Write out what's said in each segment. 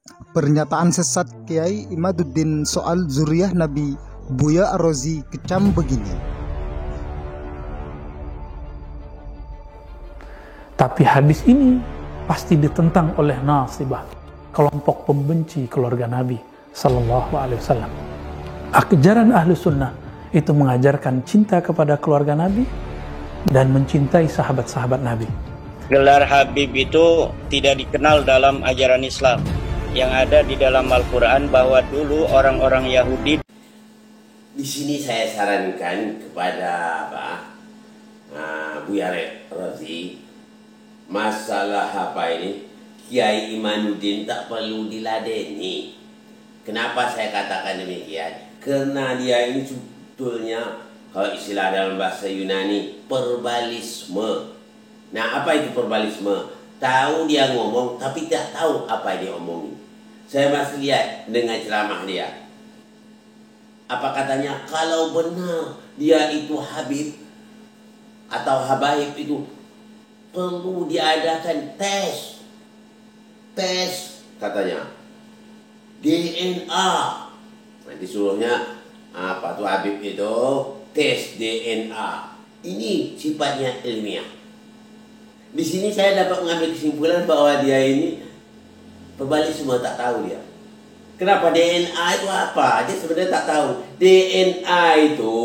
Pernyataan sesat Kiai Imaduddin soal zuriyah Nabi Buya Ar-Razi kecam begini. Tapi hadis ini pasti ditentang oleh nasibah, kelompok pembenci keluarga Nabi Sallallahu Alaihi Wasallam. Ajaran ahlu sunnah itu mengajarkan cinta kepada keluarga Nabi dan mencintai sahabat-sahabat Nabi. Gelar Habib itu tidak dikenal dalam ajaran Islam. Yang ada di dalam Al-Quran bahwa dulu orang-orang Yahudi. Di sini saya sarankan kepada Buya Ar-Razi, masalah ini Kiai Imanuddin tak perlu diladeni. Kenapa saya katakan demikian? Karena dia ini sebetulnya, kalau istilah dalam bahasa Yunani, perbalisme. Nah, apa itu perbalisme? Tahu dia ngomong tapi tidak tahu apa yang dia omongin. Saya masih lihat dengan ceramah dia. Apa katanya? Kalau benar dia itu Habib atau Habaib itu, perlu diadakan tes. Tes katanya. DNA. Nanti suruhnya apa tuh Habib itu tes DNA. Ini sifatnya ilmiah. Di sini saya dapat mengambil kesimpulan bahwa dia ini perbalik semua, tak tahu dia. Kenapa? DNA itu apa? Dia sebenarnya tak tahu. DNA itu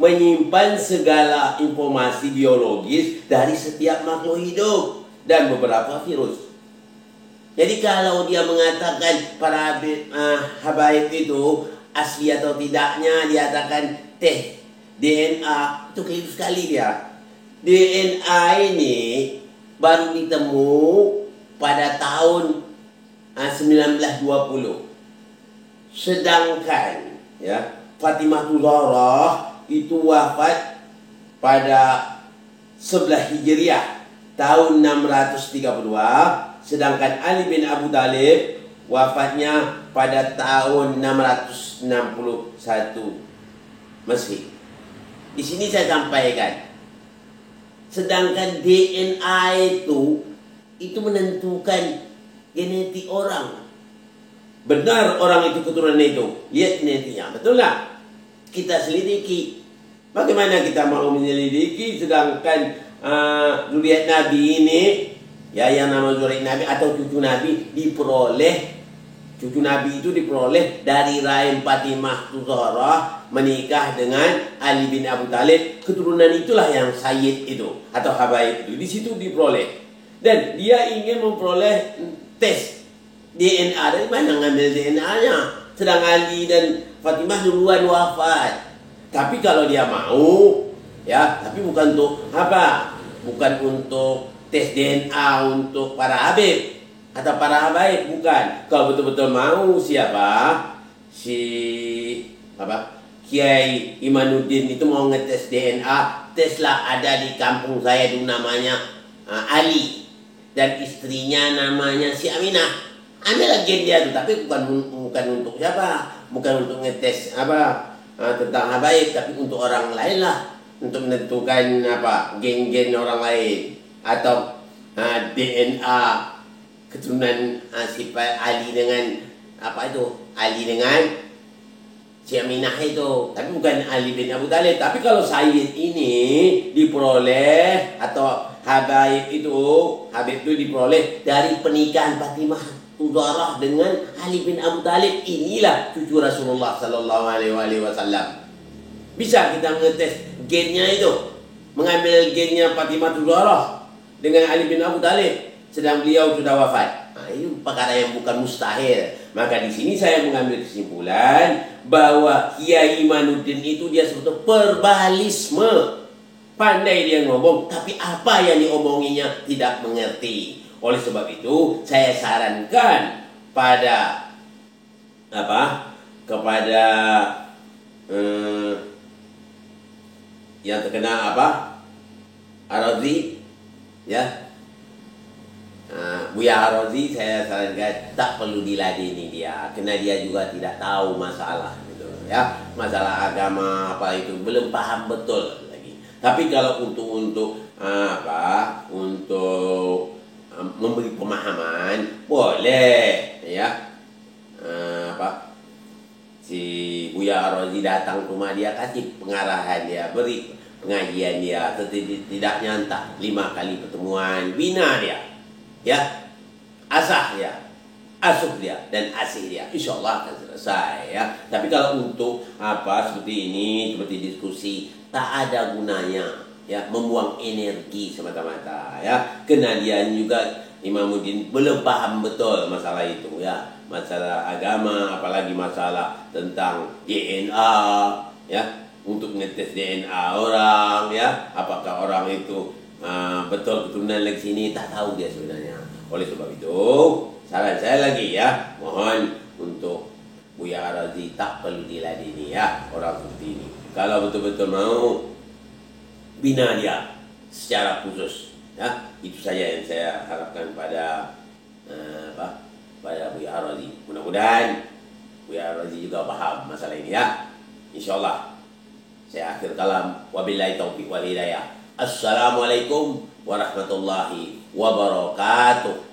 menyimpan segala informasi biologis dari setiap makhluk hidup dan beberapa virus. Jadi kalau dia mengatakan para habaib itu asli atau tidaknya, dia katakan DNA, itu keliru sekali dia. DNA ini baru ditemu pada tahun 1920. Sedangkan Fatimah Zahra itu wafat pada 11 Hijriah tahun 632, sedangkan Ali bin Abu Thalib wafatnya pada tahun 661 Masehi. Di sini saya sampaikan, sedangkan DNA itu menentukan genetik orang. Benar orang itu keturunan itu, lihat genetiknya, betul nggak? Kita selidiki. Bagaimana kita mau menyelidiki sedangkan zuriat Nabi ini, yang nama zuriat Nabi atau cucu Nabi diperoleh, cucu Nabi itu diperoleh dari rahim Fatimah Zahra menikah dengan Ali bin Abu Thalib. Keturunan itulah yang Sayyid itu atau Habaib itu, di situ diperoleh. Dan dia ingin memperoleh tes DNA. Dari mana ngambil DNA-nya? Sedang Ali dan Fatimah duluan wafat. Tapi kalau dia mau, tapi bukan untuk apa? Bukan untuk tes DNA untuk para Habib atau para Habaib, bukan. Kalau betul-betul mau siapa? Kiai Imanuddin itu mau ngetes DNA, teslah ada di kampung saya dulu, namanya Ali, dan istrinya namanya si Aminah. Ambil gen dia tuh, tapi bukan untuk siapa, bukan untuk ngetes tentang Habaib, tapi untuk orang lain lah, untuk menentukan gen-gen orang lain atau DNA keturunan sifat Ali dengan Ali dengan si Aminah itu, tapi bukan Ali bin Abu Thalib. Tapi kalau Sayyid ini diperoleh atau Habib itu diperoleh dari pernikahan Fatimah Zahra dengan Ali bin Abu Thalib. Inilah cucu Rasulullah Sallallahu Alaihi Wasallam. Bisa kita ngetes gennya itu, mengambil gennya Fatimah Zahra dengan Ali bin Abu Thalib, sedang beliau sudah wafat. Ini perkara yang bukan mustahil. Maka di sini saya mengambil kesimpulan bahwa Kiai Imanuddin itu dia sebetulnya perbalisme. Pandai dia ngomong, tapi apa yang diomonginya tidak mengerti. Oleh sebab itu saya sarankan kepada yang terkena Ar-Razi, Buya Ar-Razi, saya sarankan tak perlu diladeni dia, karena dia juga tidak tahu masalah gitu, masalah agama itu belum paham betul lagi. Tapi kalau untuk memberi pemahaman boleh, si Buya Ar-Razi datang ke rumah dia, kasih pengarahan dia, beri pengajian dia, tidak nyanta 5 kali pertemuan, bina dia, ya, asah dia, asuh dia, dan asih dia, insya Allah akan selesai, ya. Tapi kalau untuk seperti ini, seperti diskusi, tak ada gunanya, ya, membuang energi semata-mata, ya. Kemudian juga Imamuddin belum paham betul masalah itu, ya, masalah agama, apalagi masalah tentang DNA, ya, untuk ngetes DNA orang, ya, apakah orang itu betul keturunan lagi sini, tak tahu dia sebenarnya. Oleh sebab itu, saran saya lagi, ya, mohon untuk Buya Ar-Razi tak perlu diladeni, ya, orang seperti ini. Kalau betul-betul mau, bina dia secara khusus, ya. Itu saja yang saya harapkan pada pada Buya Ar-Razi. Mudah-mudahan Buya Ar-Razi juga paham masalah ini, ya. Insyaallah. Saya akhir kalam, wabillahi taufiq wal hidayah. Assalamualaikum warahmatullahi wabarakatuh.